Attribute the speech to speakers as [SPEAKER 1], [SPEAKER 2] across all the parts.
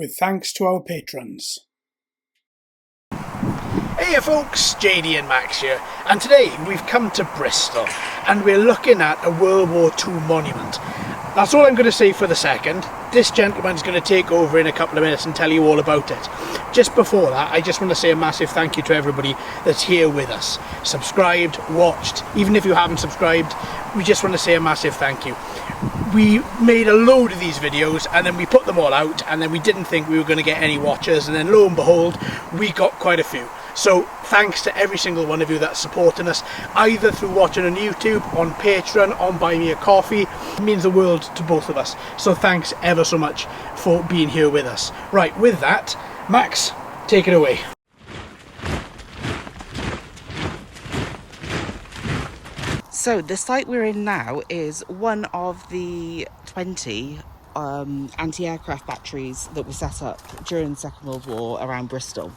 [SPEAKER 1] with thanks to our patrons.
[SPEAKER 2] Hey folks, JD and Max here, and today we've come to Bristol and we're looking at a World War II monument. That's all I'm going to say for the second. This gentleman's going to take over in a couple of minutes and tell you all about it. Just before that, I just want to say a massive thank you to everybody that's here with us. Subscribed, watched, even if you haven't subscribed, we just want to say a massive thank you. We made a load of these videos and then we put them all out, and then we didn't think we were going to get any watchers, and then lo and behold, we got quite a few. So thanks to every single one of you that's supporting us, either through watching on YouTube, on Patreon, on Buy Me a Coffee. It means the world to both of us. So thanks ever so much for being here with us. Right, with that, Max, take it away.
[SPEAKER 3] So the site we're in now is one of the 20 anti-aircraft batteries that were set up during the Second World War around Bristol.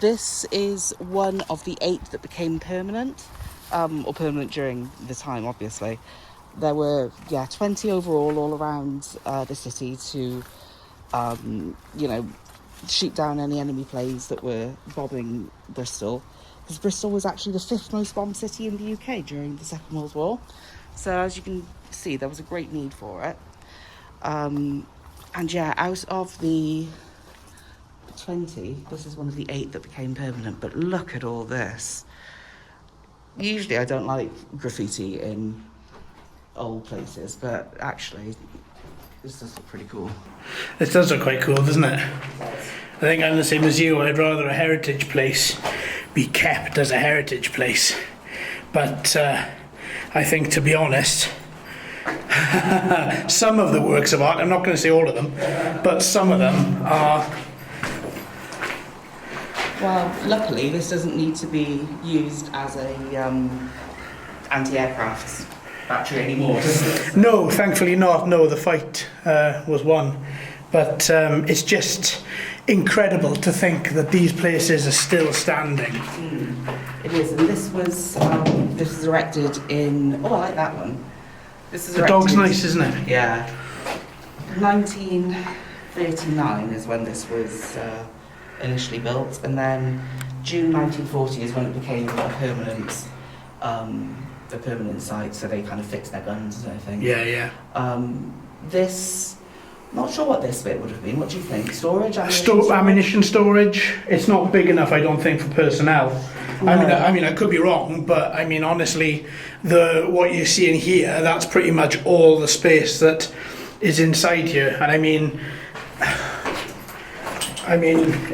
[SPEAKER 3] This is one of the 8 that became permanent, or permanent during the time, obviously. There were, 20 overall all around the city to, shoot down any enemy planes that were bombing Bristol. Because Bristol was actually the 5th most bombed city in the UK during the Second World War. So as you can see, there was a great need for it. Out of the 20, this is one of the 8 that became permanent, but look at all this. Usually I don't like graffiti in old places, but actually this does look pretty cool.
[SPEAKER 1] This does look quite cool, doesn't it? I think I'm the same as you. I'd rather a heritage place be kept as a heritage place. But I think, to be honest, some of the works of art, I'm not going to say all of them, but some of them are...
[SPEAKER 3] Well, luckily this doesn't need to be used as a anti-aircraft battery anymore, does it?
[SPEAKER 1] No, thankfully not. No, the fight was won. But it's just incredible to think that these places are still standing.
[SPEAKER 3] It is, and this was erected in... Oh, I like that one. This is
[SPEAKER 1] the dog's nice, isn't it?
[SPEAKER 3] Yeah. 1939 is when this was initially built, and then June 1940 is when it became a permanent site, so they kind of fixed their guns and everything.
[SPEAKER 1] Yeah.
[SPEAKER 3] This... Not sure what this bit would have been. What do you think? Storage?
[SPEAKER 1] Ammunition storage. It's not big enough, I don't think, for personnel. No. I mean, I could be wrong, but I mean, honestly, what you're seeing here, that's pretty much all the space that is inside here. And I mean,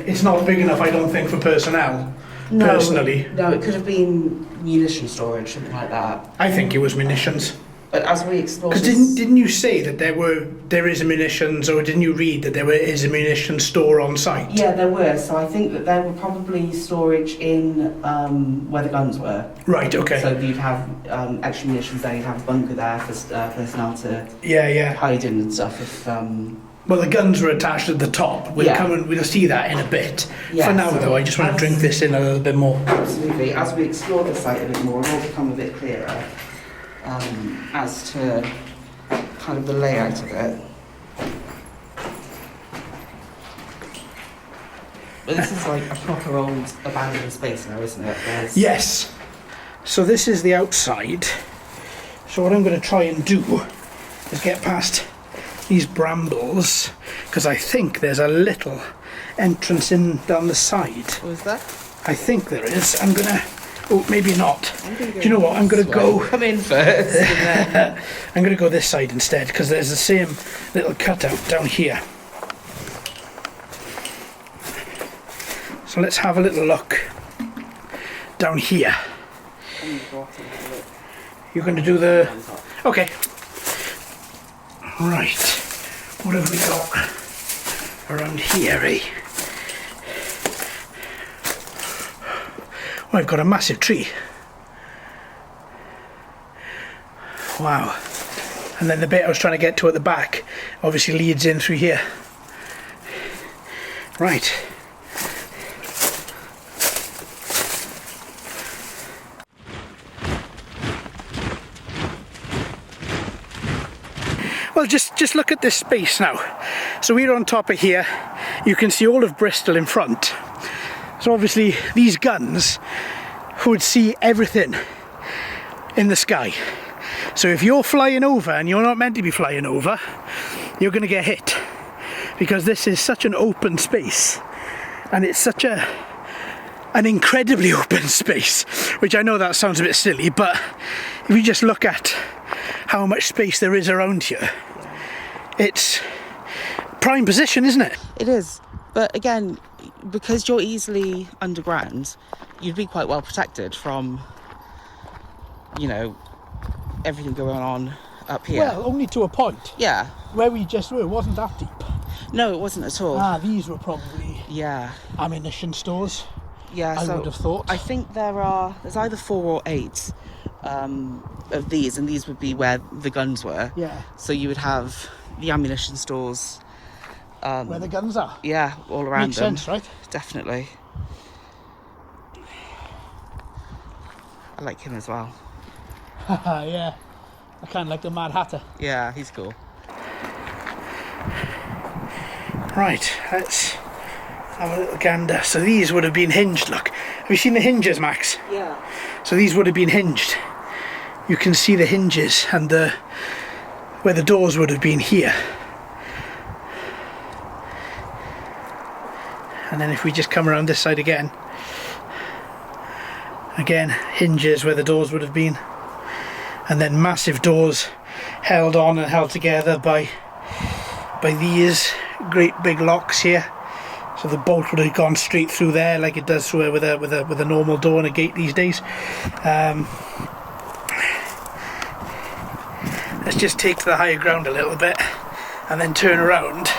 [SPEAKER 1] it's not big enough, I don't think, for personnel.
[SPEAKER 3] No,
[SPEAKER 1] personally.
[SPEAKER 3] No, it could have been munition storage, something like that.
[SPEAKER 1] I think it was munitions.
[SPEAKER 3] But as we explore,
[SPEAKER 1] because didn't you say that there is a munitions, or didn't you read that is a munitions store on site?
[SPEAKER 3] Yeah, there were. So I think that there were probably storage in where the guns were.
[SPEAKER 1] Right. Okay.
[SPEAKER 3] So you'd have extra munitions there. You'd have a bunker there for personnel to hide in and stuff. If
[SPEAKER 1] well, the guns were attached at the top. We'll see that in a bit.
[SPEAKER 3] Yeah,
[SPEAKER 1] for now, though, I just want to drink this in a little bit more.
[SPEAKER 3] Absolutely. As we explore the site a bit more, it'll all become a bit clearer. As to kind of the layout of it. But this is like a proper old abandoned space now, isn't it?
[SPEAKER 1] Yes. So this is the outside. So what I'm going to try and do is get past these brambles, because I think there's a little entrance in down the side.
[SPEAKER 3] Was that?
[SPEAKER 1] I think there is. I'm going to... Oh, maybe not. Do you know what? I'm going to go...
[SPEAKER 3] Come in first.
[SPEAKER 1] I'm going to go this side instead, because there's the same little cutout down here. So let's have a little look down here. You're going to do the... Okay. Right. What have we got around here, eh? Well, I've got a massive tree. Wow. And then the bit I was trying to get to at the back obviously leads in through here. Right.
[SPEAKER 2] Well, just look at this space now. So we're on top of here. You can see all of Bristol in front. So obviously these guns would see everything in the sky. So if you're flying over and you're not meant to be flying over, you're going to get hit, because this is such an open space, and it's such an incredibly open space, which I know that sounds a bit silly, but if you just look at how much space there is around here, it's prime position, isn't it?
[SPEAKER 3] It is, but again, because you're easily underground, you'd be quite well protected from, you know, everything going on up here.
[SPEAKER 2] Well, only to a point.
[SPEAKER 3] Yeah.
[SPEAKER 2] Where we just were wasn't that deep.
[SPEAKER 3] No, it wasn't at all.
[SPEAKER 2] These were probably ammunition stores.
[SPEAKER 3] Yeah,
[SPEAKER 2] I
[SPEAKER 3] so
[SPEAKER 2] would have thought.
[SPEAKER 3] I think there's either 4 or 8 of these, and these would be where the guns were.
[SPEAKER 2] Yeah.
[SPEAKER 3] So you would have the ammunition stores.
[SPEAKER 2] Where the guns are.
[SPEAKER 3] Yeah, all around them.
[SPEAKER 2] Makes sense, right?
[SPEAKER 3] Definitely. I like him as well.
[SPEAKER 2] Yeah. I kind of like the Mad Hatter.
[SPEAKER 3] Yeah, he's cool.
[SPEAKER 2] Right, let's have a little gander. So these would have been hinged, look. Have you seen the hinges, Max?
[SPEAKER 3] Yeah.
[SPEAKER 2] So these would have been hinged. You can see the hinges and where the doors would have been here. And then if we just come around this side again, hinges where the doors would have been. And then massive doors held on and held together by these great big locks here. So the bolt would have gone straight through there, like it does through with a normal door and a gate these days. Let's just take to the higher ground a little bit and then turn around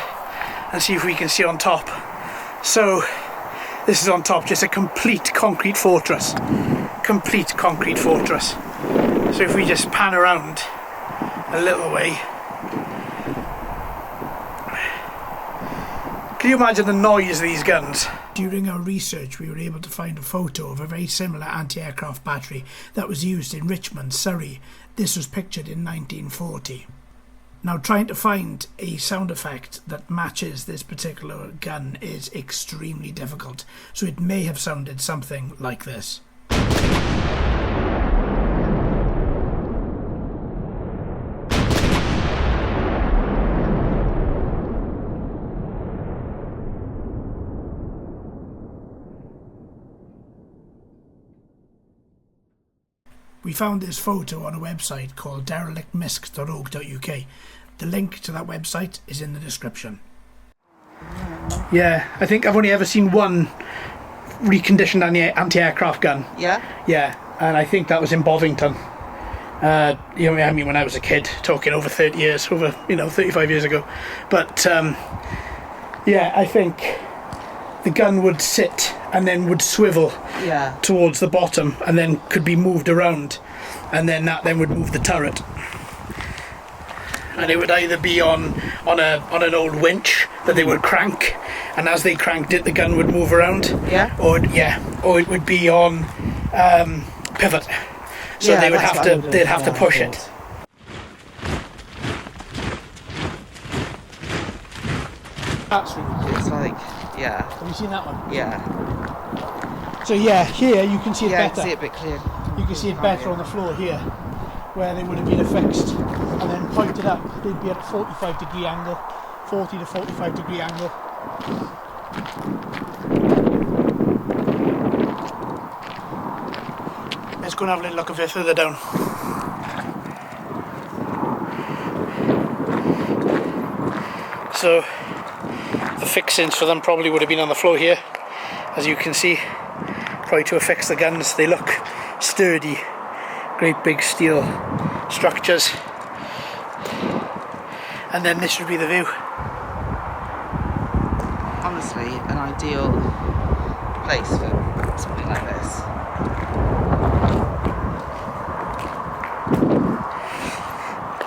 [SPEAKER 2] and see if we can see on top. So this is on top, just a complete concrete fortress. Complete concrete fortress. So if we just pan around a little way, can you imagine the noise of these guns? During our research, we were able to find a photo of a very similar anti-aircraft battery that was used in Richmond, Surrey. This was pictured in 1940. Now, trying to find a sound effect that matches this particular gun is extremely difficult, so it may have sounded something like this. We found this photo on a website called derelictmisc.org.uk. The link to that website is in the description. Yeah, I think I've only ever seen one reconditioned anti-aircraft gun.
[SPEAKER 3] Yeah?
[SPEAKER 2] Yeah, and I think that was in Bovington. You know, I mean, when I was a kid, talking over 30 years, 35 years ago. But, yeah, I think the gun would sit and then would swivel towards the bottom and then could be moved around, and then that then would move the turret. And it would either be on an old winch that they would crank, and as they cranked it, the gun would move around.
[SPEAKER 3] Yeah.
[SPEAKER 2] Or it would be on pivot. So they would have to they'd have to push it. That's really cool.
[SPEAKER 3] It's like, yeah.
[SPEAKER 2] Have you seen that one?
[SPEAKER 3] Yeah.
[SPEAKER 2] So yeah, here you can see it better.
[SPEAKER 3] Yeah, see it a bit clear.
[SPEAKER 2] You can see it better on the floor here, where they would have been affixed and then pointed up. They'd be at a 45-degree angle, 40 to 45-degree angle. Let's go and have a little look a bit further down. So the fixings for them probably would have been on the floor here, as you can see, probably to affix the guns. They look sturdy, great big steel structures. And then this would be the view.
[SPEAKER 3] Honestly, an ideal place for something like this.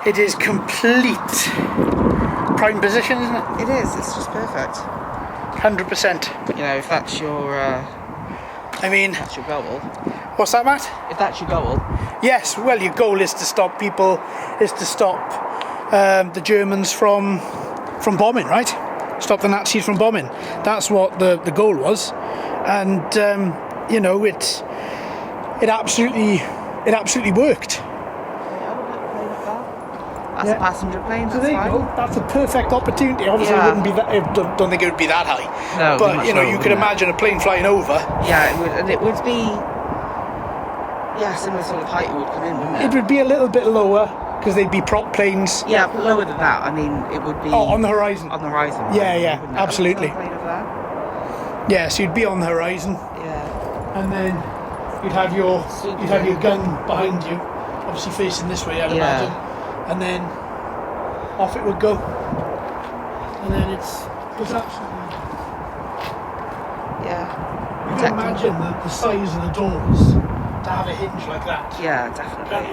[SPEAKER 2] It is complete prime position, isn't it?
[SPEAKER 3] It is, it's just perfect.
[SPEAKER 2] 100%.
[SPEAKER 3] You know, if that's your
[SPEAKER 2] I mean,
[SPEAKER 3] that's your goal.
[SPEAKER 2] what's that, Matt?
[SPEAKER 3] If that's your goal.
[SPEAKER 2] Yes, well, your goal is to stop people, is to stop
[SPEAKER 1] the Germans from bombing, right? Stop the Nazis from bombing. That's what the goal was, and you know, it absolutely worked.
[SPEAKER 3] That's a passenger plane.
[SPEAKER 1] So there you go. That's a perfect opportunity. Obviously, it wouldn't be that. I don't think it would be that high.
[SPEAKER 3] No,
[SPEAKER 1] but you know, you could imagine a plane flying over.
[SPEAKER 3] Yeah, it would, and it would be similar sort of height it would come in, wouldn't it?
[SPEAKER 1] It would be a little bit lower because they'd be prop planes.
[SPEAKER 3] Yeah, but lower than that. I mean, it would be.
[SPEAKER 1] Oh, on the horizon.
[SPEAKER 3] On the horizon.
[SPEAKER 1] Yeah, absolutely.
[SPEAKER 3] Yeah,
[SPEAKER 1] so you'd be on the horizon.
[SPEAKER 3] Yeah.
[SPEAKER 1] And then you'd have your gun behind you, obviously facing this way, I'd imagine. And then off it would go. And then it's absolutely.
[SPEAKER 3] Yeah.
[SPEAKER 1] You can imagine the size of the doors to have a hinge like that.
[SPEAKER 3] Yeah, definitely.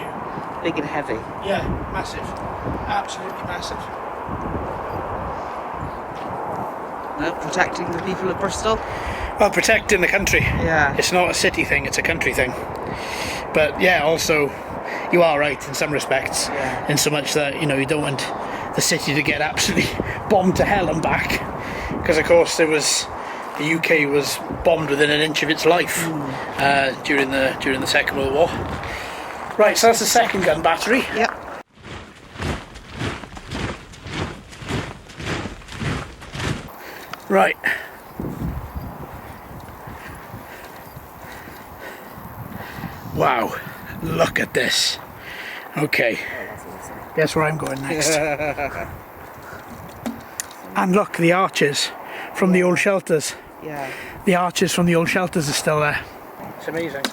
[SPEAKER 3] Big and heavy.
[SPEAKER 1] Yeah, massive. Absolutely massive.
[SPEAKER 3] No, protecting the people of Bristol.
[SPEAKER 1] Well, protecting the country.
[SPEAKER 3] Yeah.
[SPEAKER 1] It's not a city thing, it's a country thing. But yeah, also, you are right in some respects.
[SPEAKER 3] Yeah.
[SPEAKER 1] In so much that, you know, you don't want the city to get absolutely bombed to hell and back. Because, of course, the UK was bombed within an inch of its life during the Second World War. Right, so that's the second gun battery.
[SPEAKER 3] Yep.
[SPEAKER 1] Right. Wow, look at this. Okay. Guess where I'm going next. And look, the arches from the old shelters.
[SPEAKER 3] Yeah.
[SPEAKER 1] The arches from the old shelters are still there. It's amazing.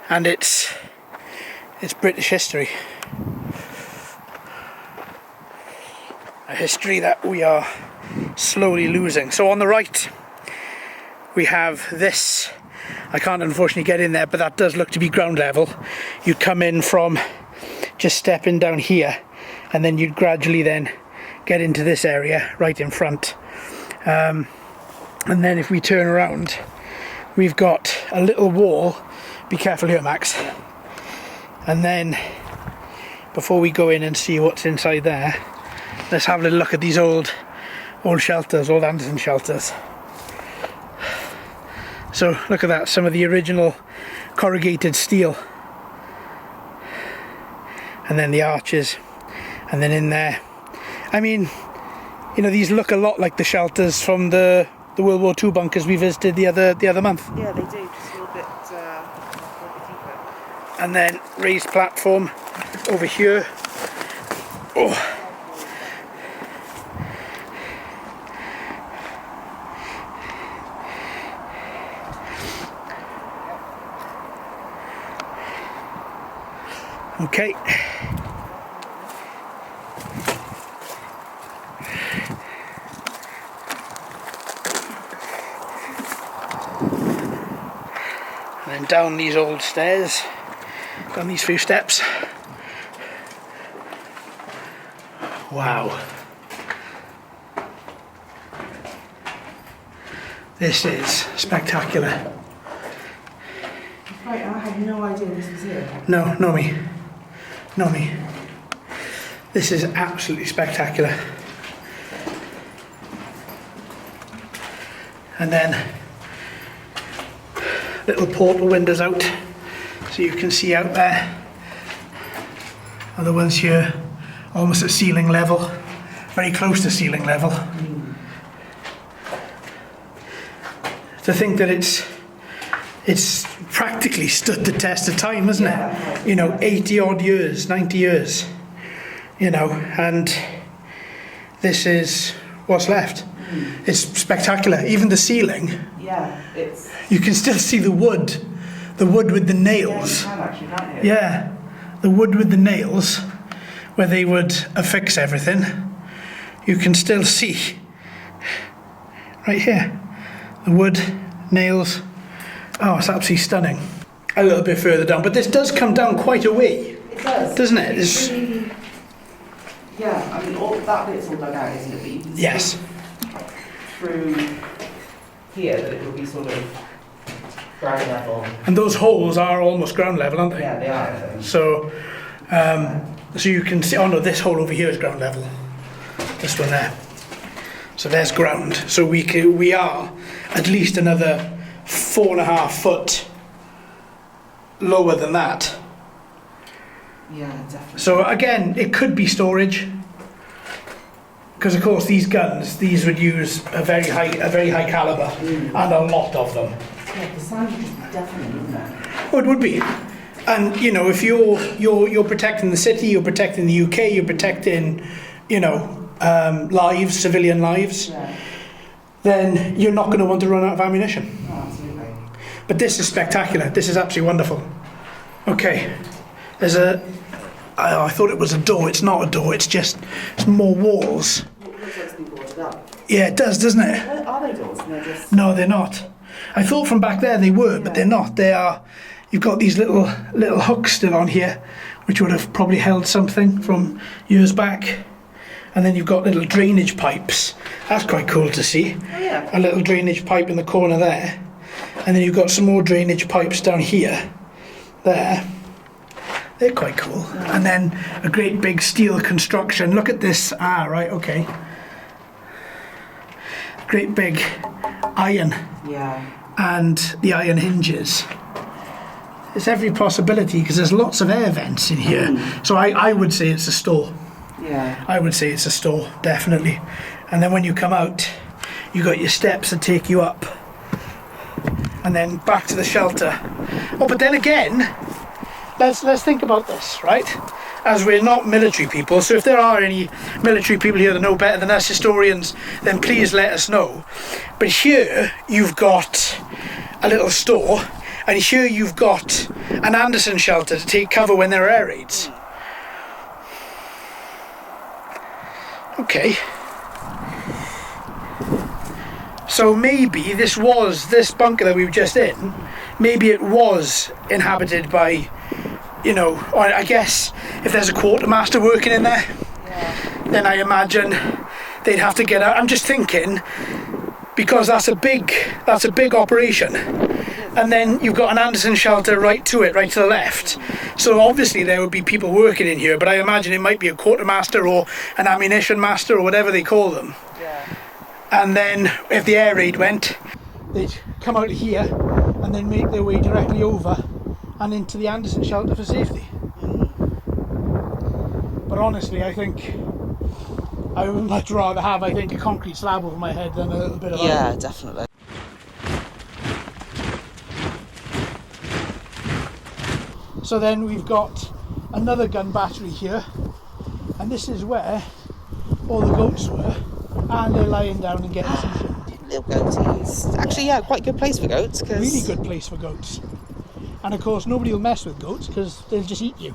[SPEAKER 1] And it's British history. A history that we are slowly losing. So on the right we have this. I can't unfortunately get in there, but that does look to be ground level. You'd come in from just stepping down here, and then you'd gradually then get into this area right in front. And then if we turn around, we've got a little wall. Be careful here, Max. And then before we go in and see what's inside there, let's have a little look at these old shelters, old Anderson shelters. So look at that, some of the original corrugated steel. And then the arches. And then in there, I mean, you know, these look a lot like the shelters from the World War II bunkers we visited the other month.
[SPEAKER 3] Yeah, they do, just a little bit deeper.
[SPEAKER 1] And then raised platform over here. Oh. Okay. And then down these old stairs, down these few steps. Wow. This is spectacular.
[SPEAKER 3] Right, I had no idea this was here.
[SPEAKER 1] No me. This is absolutely spectacular. And then little portal windows out, so you can see out there. Other ones here, almost at ceiling level, very close to ceiling level. To think that it's practically stood the test of time, hasn't it? You know, 80 odd years, 90 years, you know, and this is what's left. It's spectacular. Even the ceiling, you can still see the wood with the nails. Yeah, the wood with the nails where they would affix everything. You can still see right here the wood, nails. Oh, it's absolutely stunning. A little bit further down, but this does come down quite a way.
[SPEAKER 3] It does.
[SPEAKER 1] Doesn't it?
[SPEAKER 3] Really, yeah, I mean, all that bit's all dug out, isn't it? But you can
[SPEAKER 1] Yes.
[SPEAKER 3] see through here that it will be sort of ground level.
[SPEAKER 1] And those holes are almost ground level, aren't they?
[SPEAKER 3] Yeah, they are.
[SPEAKER 1] So, So you can see, oh no, this hole over here is ground level. This one there. So there's ground. So we are at least another 4.5 foot lower than that.
[SPEAKER 3] Yeah, definitely.
[SPEAKER 1] So again, it could be storage. Because of course these guns, these would use a very high caliber and a lot of them.
[SPEAKER 3] Yeah, the sound is definitely in there.
[SPEAKER 1] Oh, it would be. And you know, if you're protecting the city, you're protecting the UK, you're protecting, you know, lives, civilian lives,
[SPEAKER 3] Yeah.
[SPEAKER 1] then you're not going to want to run out of ammunition.
[SPEAKER 3] Oh, absolutely.
[SPEAKER 1] But this is spectacular. This is absolutely wonderful. Okay, there's a. I thought it was a door. It's not a door. It's more walls.
[SPEAKER 3] It looks like it's been boarded up.
[SPEAKER 1] Yeah, it does, doesn't it?
[SPEAKER 3] Are they doors? And they're just...
[SPEAKER 1] No, they're not. I thought from back there they were, but they're not. They are. You've got these little hooks still on here, which would have probably held something from years back. And then you've got little drainage pipes. That's quite cool to see.
[SPEAKER 3] Oh, yeah.
[SPEAKER 1] A little drainage pipe in the corner there. And then you've got some more drainage pipes down here. There. They're quite cool. And then a great big steel construction. Look at this. Ah, right, okay. Great big iron.
[SPEAKER 3] Yeah.
[SPEAKER 1] And the iron hinges. There's every possibility because there's lots of air vents in here. So I would say it's a store.
[SPEAKER 3] Yeah.
[SPEAKER 1] I would say it's a store, definitely. And then when you come out, you got your steps that take you up. And then back to the shelter. Oh, but then again, let's think about this, right? As we're not military people, so if there are any military people here that know better than us historians, then please let us know. But here you've got a little store, and here you've got an Anderson shelter to take cover when there are air raids. Okay. So maybe this bunker that we were just in, maybe it was inhabited by, you know, or I guess if there's a quartermaster working in there, then I imagine they'd have to get out. I'm just thinking, because that's a big operation. And then you've got an Anderson shelter right to the left. So obviously there would be people working in here, but I imagine it might be a quartermaster or an ammunition master or whatever they call them.
[SPEAKER 3] Yeah.
[SPEAKER 1] And then if the air raid went, they'd come out of here and then make their way directly over and into the Anderson shelter for safety. But honestly, I think I would much rather have, a concrete slab over my head than a little bit of
[SPEAKER 3] Yeah, definitely.
[SPEAKER 1] So then we've got another gun battery here, and this is where all the goats were, and they're lying down and getting some shade.
[SPEAKER 3] Little goaties. Actually, yeah, quite a good place for goats. Cause...
[SPEAKER 1] Really good place for goats. And of course nobody will mess with goats because they'll just eat you.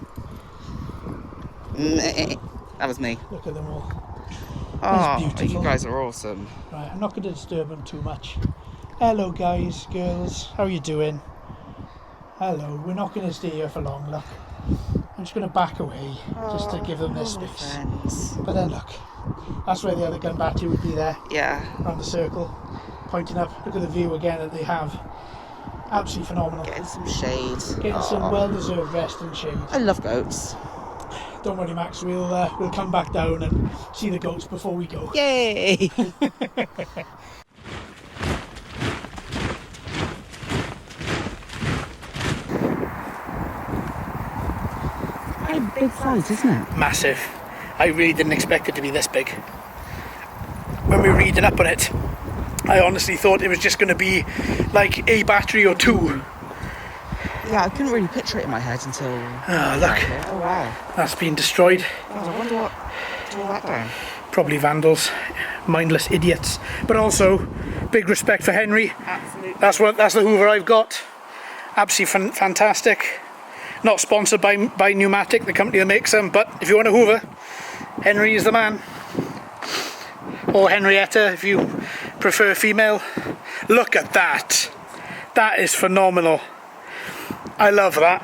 [SPEAKER 3] That was me.
[SPEAKER 1] Look at them all.
[SPEAKER 3] Oh,
[SPEAKER 1] beautiful.
[SPEAKER 3] you guys are awesome.
[SPEAKER 1] Right, I'm not going to disturb them too much. Hello guys, girls, how are you doing? Hello, we're not going to stay here for long, look. I'm just going to back away, just to give them their space.
[SPEAKER 3] Friends.
[SPEAKER 1] But then look, that's where the other gun battery would be there,
[SPEAKER 3] Yeah.
[SPEAKER 1] around the circle, pointing up. Look at the view again that they have. Absolutely phenomenal.
[SPEAKER 3] Getting some shade.
[SPEAKER 1] Getting some well-deserved rest and shade.
[SPEAKER 3] I love goats.
[SPEAKER 1] Don't worry, Max, we'll come back down and see the goats before we go.
[SPEAKER 3] Yay! Quite a big site, isn't it?
[SPEAKER 1] Massive. I really didn't expect it to be this big. When we were reading up on it, I honestly thought it was just going to be like a battery or two.
[SPEAKER 3] Yeah, I couldn't really picture it in my head until...
[SPEAKER 1] Ah, look.
[SPEAKER 3] Oh, wow.
[SPEAKER 1] That's been destroyed.
[SPEAKER 3] God, I wonder what tore that down.
[SPEAKER 1] Probably vandals, mindless idiots. But also, big respect for Henry.
[SPEAKER 3] Absolutely.
[SPEAKER 1] That's the Hoover I've got. Absolutely fantastic. Not sponsored by Pneumatic, the company that makes them, but if you want a Hoover, Henry is the man. Or Henrietta, if you prefer female. Look at that. That is phenomenal. I love that.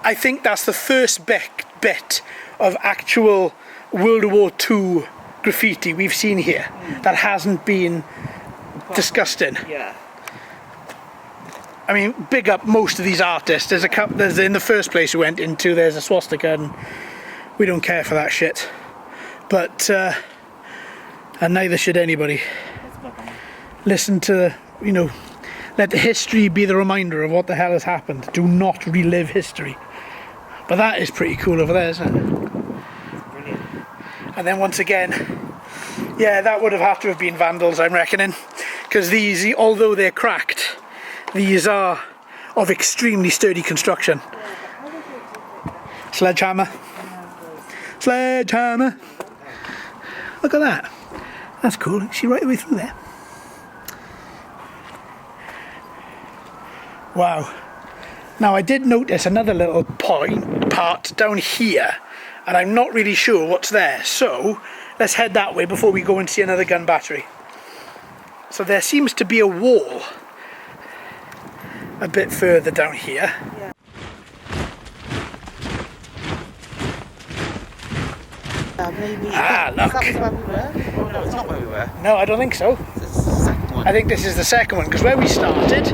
[SPEAKER 1] I think that's the first bit of actual World War II graffiti we've seen here that hasn't been disgusting.
[SPEAKER 3] Yeah.
[SPEAKER 2] I mean, big up most of these artists. There's a couple, there's in the first place we went into, there's a swastika, and we don't care for that shit. But, and neither should anybody. Listen to, you know, let the history be the reminder of what the hell has happened. Do not relive history. But that is pretty cool over there, isn't it?
[SPEAKER 3] Brilliant.
[SPEAKER 2] And then once again, yeah, that would have had to have been vandals, I'm reckoning. Because these, although they're cracked, these are of extremely sturdy construction. Sledgehammer. Sledgehammer. Look at that. That's cool. See right the way through there. Wow. Now I did notice another little part down here, and I'm not really sure what's there. So let's head that way before we go and see another gun battery. So there seems to be a wall a bit further down here.
[SPEAKER 3] Yeah. Maybe.
[SPEAKER 2] Look.
[SPEAKER 3] That was where we were? Oh, no, it's not where we were.
[SPEAKER 2] No, I don't think so.
[SPEAKER 3] This is the second one.
[SPEAKER 2] I think this is the second one, because where we started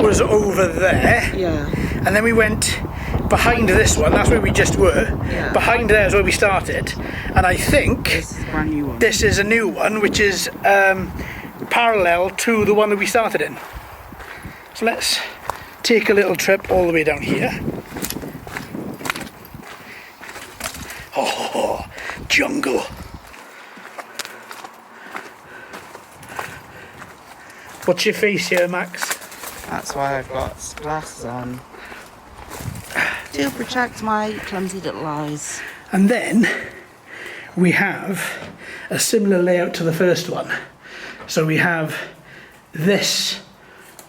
[SPEAKER 2] was over there.
[SPEAKER 3] Yeah.
[SPEAKER 2] And then we went behind this one, that's where we just were.
[SPEAKER 3] Yeah.
[SPEAKER 2] Behind there is where we started. And I think
[SPEAKER 3] This is a brand new one.
[SPEAKER 2] this is a new one, which is parallel to the one that we started in. So let's take a little trip all the way down here. Oh, jungle. What's your face here, Max?
[SPEAKER 3] That's why I've got glasses on. To protect my clumsy little eyes.
[SPEAKER 2] And then we have a similar layout to the first one. So we have this,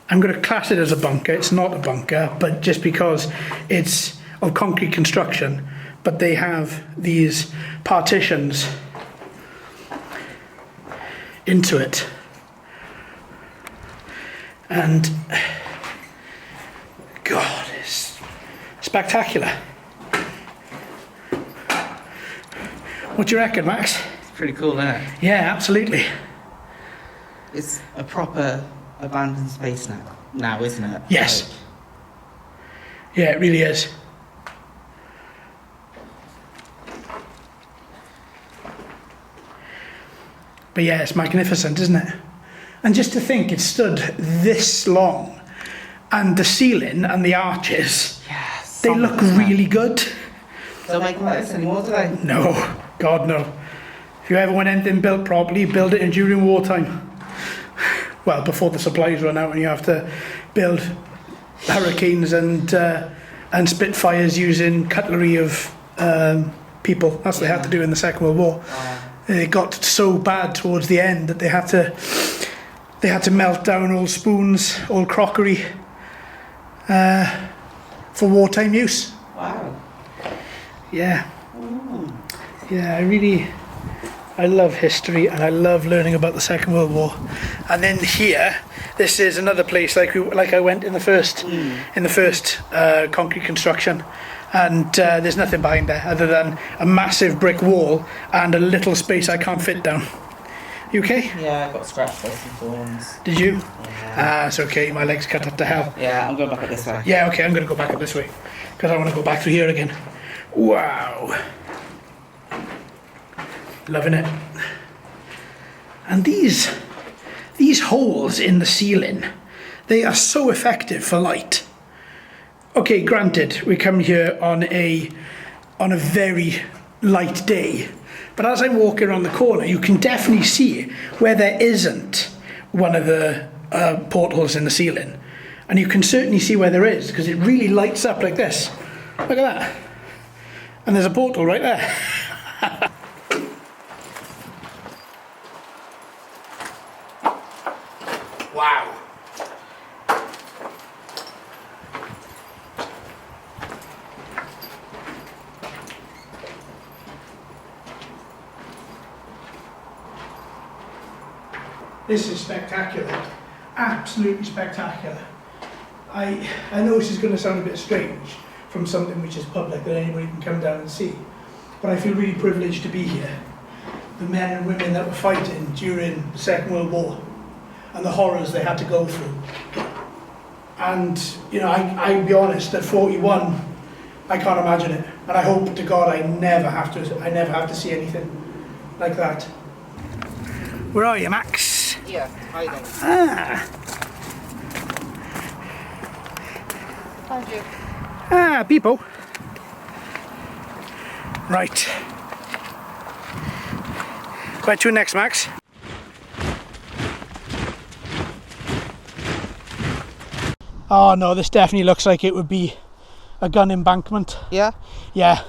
[SPEAKER 2] I'm going to class it as a bunker. It's not a bunker, but just because it's of concrete construction, but they have these partitions into it. And God, it's spectacular. What do you reckon, Max?
[SPEAKER 3] It's pretty cool, isn't it?
[SPEAKER 2] Yeah, absolutely.
[SPEAKER 3] It's a proper abandoned space now, isn't it?
[SPEAKER 2] Yes. Yeah, it really is. But yeah, it's magnificent, isn't it? And just to think it stood this long, and the ceiling and the arches,
[SPEAKER 3] Yes.
[SPEAKER 2] they look really good.
[SPEAKER 3] Don't make them like this anymore, do they?
[SPEAKER 2] No, God no. If you ever want anything built properly, build it in during wartime. Well, before the supplies run out and you have to build hurricanes and Spitfires using cutlery of people. That's what they had to do in the Second World War. It got so bad towards the end that they had to melt down all spoons, all crockery for wartime use.
[SPEAKER 3] Wow.
[SPEAKER 2] Yeah. Yeah, I love history and I love learning about the Second World War. And then here, this is another place like I went in the first concrete construction, and there's nothing behind there other than a massive brick wall and a little space I can't fit down. You okay?
[SPEAKER 3] Yeah, I got scratched by some thorns.
[SPEAKER 2] Did you?
[SPEAKER 3] Yeah.
[SPEAKER 2] It's okay. My legs cut up to hell.
[SPEAKER 3] Yeah, I'm going back up this way.
[SPEAKER 2] Yeah, okay. I'm going to go back up this way because I want to go back through here again. Wow. Loving it. And these holes in the ceiling, they are so effective for light. Okay, granted, we come here on a very light day, but as I walk around the corner, you can definitely see where there isn't one of the portholes in the ceiling, and you can certainly see where there is because it really lights up like this. Look at that. And there's a portal right there. Wow. This is spectacular. Absolutely spectacular. I know this is going to sound a bit strange from something which is public that anybody can come down and see, but I feel really privileged to be here. The men and women that were fighting during the Second World War and the horrors they had to go through.
[SPEAKER 1] And, you know, I'll be honest, at 41, I can't imagine it. And I hope to God I never have to see anything like that. Where are you, Max?
[SPEAKER 3] Yeah, hiding.
[SPEAKER 1] Ah.
[SPEAKER 3] Found you.
[SPEAKER 1] Ah, people. Right. Where to next, Max? Oh no, this definitely looks like it would be a gun embankment.
[SPEAKER 3] Yeah?
[SPEAKER 1] Yeah.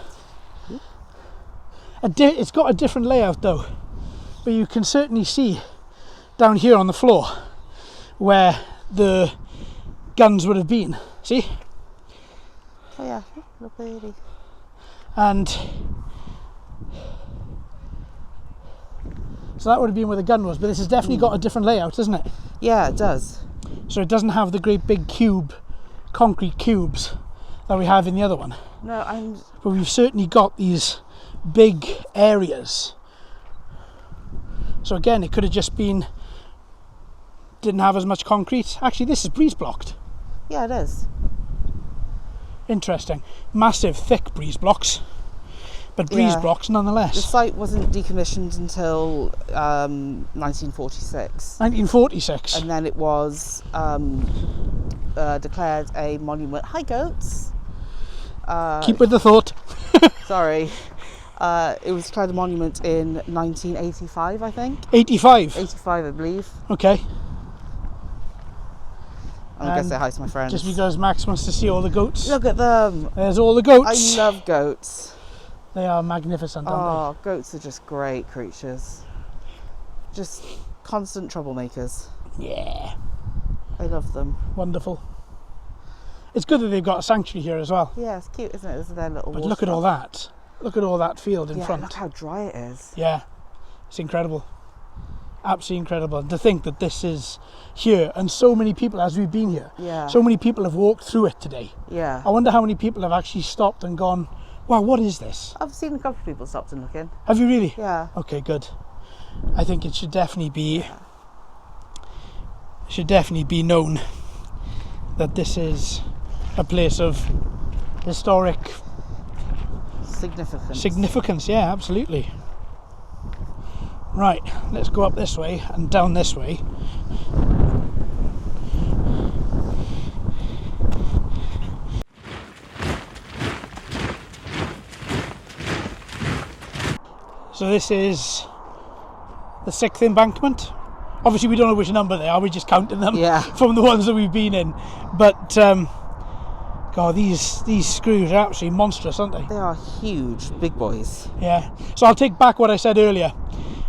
[SPEAKER 1] It's got a different layout though, but you can certainly see down here on the floor where the guns would have been. See?
[SPEAKER 3] Oh yeah, look pretty.
[SPEAKER 1] And so that would have been where the gun was, but this has definitely got a different layout, isn't it?
[SPEAKER 3] Yeah, it does.
[SPEAKER 1] So it doesn't have the great big concrete cubes that we have in the other one.
[SPEAKER 3] No,
[SPEAKER 1] But we've certainly got these big areas. So again, it could have just been, didn't have as much concrete. Actually, this is breeze blocked.
[SPEAKER 3] Yeah, it is.
[SPEAKER 1] Interesting. Massive, thick breeze blocks, but breeze blocks
[SPEAKER 3] The
[SPEAKER 1] nonetheless.
[SPEAKER 3] site wasn't decommissioned until 1946.
[SPEAKER 1] 1946.
[SPEAKER 3] And then it was declared a monument. Hi, goats.
[SPEAKER 1] Keep with the thought.
[SPEAKER 3] Sorry. It was declared a monument in 1985, I think.
[SPEAKER 1] 85.
[SPEAKER 3] 85, I believe.
[SPEAKER 1] Okay.
[SPEAKER 3] I'm going to say hi to my friends.
[SPEAKER 1] Just because Max wants to see all the goats.
[SPEAKER 3] Look at them.
[SPEAKER 1] There's all the goats.
[SPEAKER 3] I love goats.
[SPEAKER 1] They are magnificent, aren't
[SPEAKER 3] Oh, goats are just great creatures. Just constant troublemakers.
[SPEAKER 1] they? Yeah.
[SPEAKER 3] I love them.
[SPEAKER 1] Wonderful. It's good that they've got a sanctuary here as well.
[SPEAKER 3] Yeah, it's cute, isn't it? This is their little
[SPEAKER 1] But
[SPEAKER 3] wall
[SPEAKER 1] look at all that. Look at all that field in
[SPEAKER 3] Yeah,
[SPEAKER 1] front.
[SPEAKER 3] look how dry it is.
[SPEAKER 1] Yeah. It's incredible. Absolutely incredible. And to think that this is here and so many people, as we've been here,
[SPEAKER 3] Yeah.
[SPEAKER 1] so many people have walked through it today.
[SPEAKER 3] Yeah.
[SPEAKER 1] I wonder how many people have actually stopped and gone, wow, what is this?
[SPEAKER 3] I've seen a couple of people stopped and looking.
[SPEAKER 1] Have you really?
[SPEAKER 3] Yeah.
[SPEAKER 1] Okay, good. I think it should definitely be known that this is a place of historic significance. Yeah, absolutely. Right, let's go up this way and down this way. So this is the 6th embankment. Obviously we don't know which number they are, we're just counting them from the ones that we've been in. But God, these screws are absolutely monstrous, aren't they?
[SPEAKER 3] They are huge, big boys.
[SPEAKER 1] Yeah. So I'll take back what I said earlier.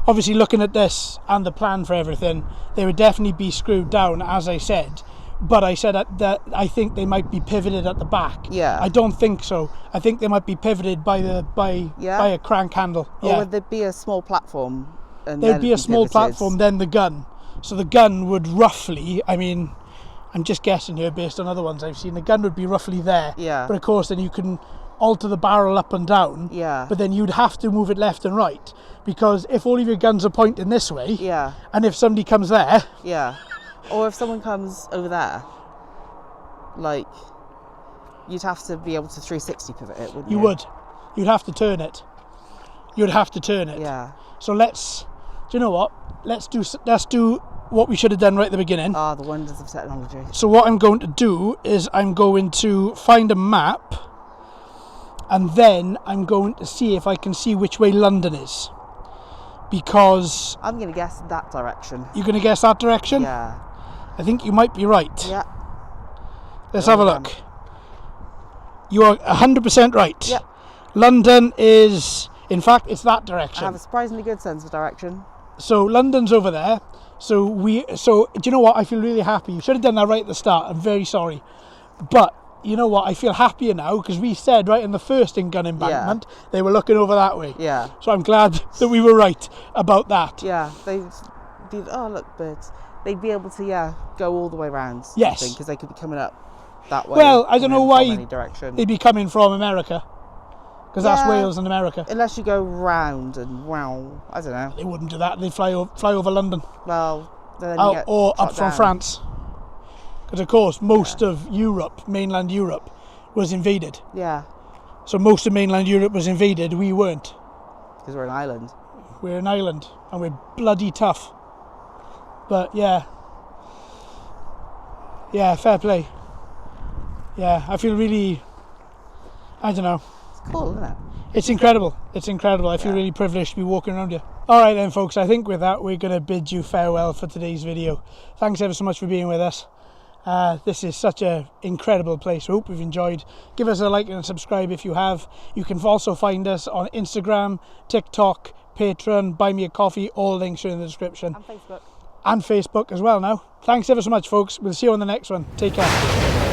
[SPEAKER 1] Obviously looking at this and the plan for everything, they would definitely be screwed down, as I said. But I said that I think they might be pivoted at the back.
[SPEAKER 3] Yeah.
[SPEAKER 1] I don't think so. I think they might be pivoted by a crank handle.
[SPEAKER 3] Or would there be a small platform? And
[SPEAKER 1] There'd be a small platform, then the gun. So the gun would roughly, I mean, I'm just guessing here based on other ones I've seen, the gun would be roughly there.
[SPEAKER 3] Yeah.
[SPEAKER 1] But of course then you can alter the barrel up and down.
[SPEAKER 3] Yeah.
[SPEAKER 1] But then you'd have to move it left and right, because if all of your guns are pointing this way,
[SPEAKER 3] yeah,
[SPEAKER 1] and if somebody comes there,
[SPEAKER 3] yeah, or if someone comes over there, like, you'd have to be able to 360 pivot it, wouldn't you?
[SPEAKER 1] you would. You'd have to turn it. You'd have to turn it.
[SPEAKER 3] Yeah.
[SPEAKER 1] So do you know what? Let's do what we should have done right at the beginning.
[SPEAKER 3] Ah, the wonders of technology.
[SPEAKER 1] So what I'm going to do is I'm going to find a map, and then I'm going to see if I can see which way London is. Because
[SPEAKER 3] I'm going to guess that direction.
[SPEAKER 1] you're going to guess that direction?
[SPEAKER 3] Yeah.
[SPEAKER 1] I think you might be right.
[SPEAKER 3] Yeah.
[SPEAKER 1] Let's have a look. You are 100% right.
[SPEAKER 3] Yeah.
[SPEAKER 1] London is, in fact, it's that direction.
[SPEAKER 3] I have a surprisingly good sense of direction.
[SPEAKER 1] So London's over there. So do you know what? I feel really happy. You should have done that right at the start. I'm very sorry. But you know what? I feel happier now, because we said right in the first gun embankment, they were looking over that way.
[SPEAKER 3] Yeah.
[SPEAKER 1] So I'm glad that we were right about that.
[SPEAKER 3] Yeah. Oh, look, birds. They'd be able to, go all the way around.
[SPEAKER 1] Yes.
[SPEAKER 3] Because they could be coming up that way.
[SPEAKER 1] Well, I don't know why
[SPEAKER 3] any direction.
[SPEAKER 1] they'd be coming from America. Because that's Wales and America.
[SPEAKER 3] Unless you go round and wow, I don't know.
[SPEAKER 1] They wouldn't do that. They'd fly over London.
[SPEAKER 3] Well, then you get
[SPEAKER 1] or
[SPEAKER 3] shot
[SPEAKER 1] up from
[SPEAKER 3] down.
[SPEAKER 1] France. Because of course, most of Europe, mainland Europe, was invaded.
[SPEAKER 3] Yeah,
[SPEAKER 1] So most of mainland Europe was invaded, we weren't.
[SPEAKER 3] because we're an island.
[SPEAKER 1] We're an island, and we're bloody tough. But yeah, fair play. Yeah, I feel really, I don't know.
[SPEAKER 3] It's cool, isn't it?
[SPEAKER 1] It's incredible. It's incredible. I feel really privileged to be walking around here. All right then, folks. I think with that, we're going to bid you farewell for today's video. Thanks ever so much for being with us. This is such an incredible place. I hope you've enjoyed. Give us a like and a subscribe if you have. You can also find us on Instagram, TikTok, Patreon, Buy Me a Coffee. All links are in the description.
[SPEAKER 3] And Facebook.
[SPEAKER 1] And Facebook as well now. Thanks ever so much, folks. We'll see you on the next one. Take care.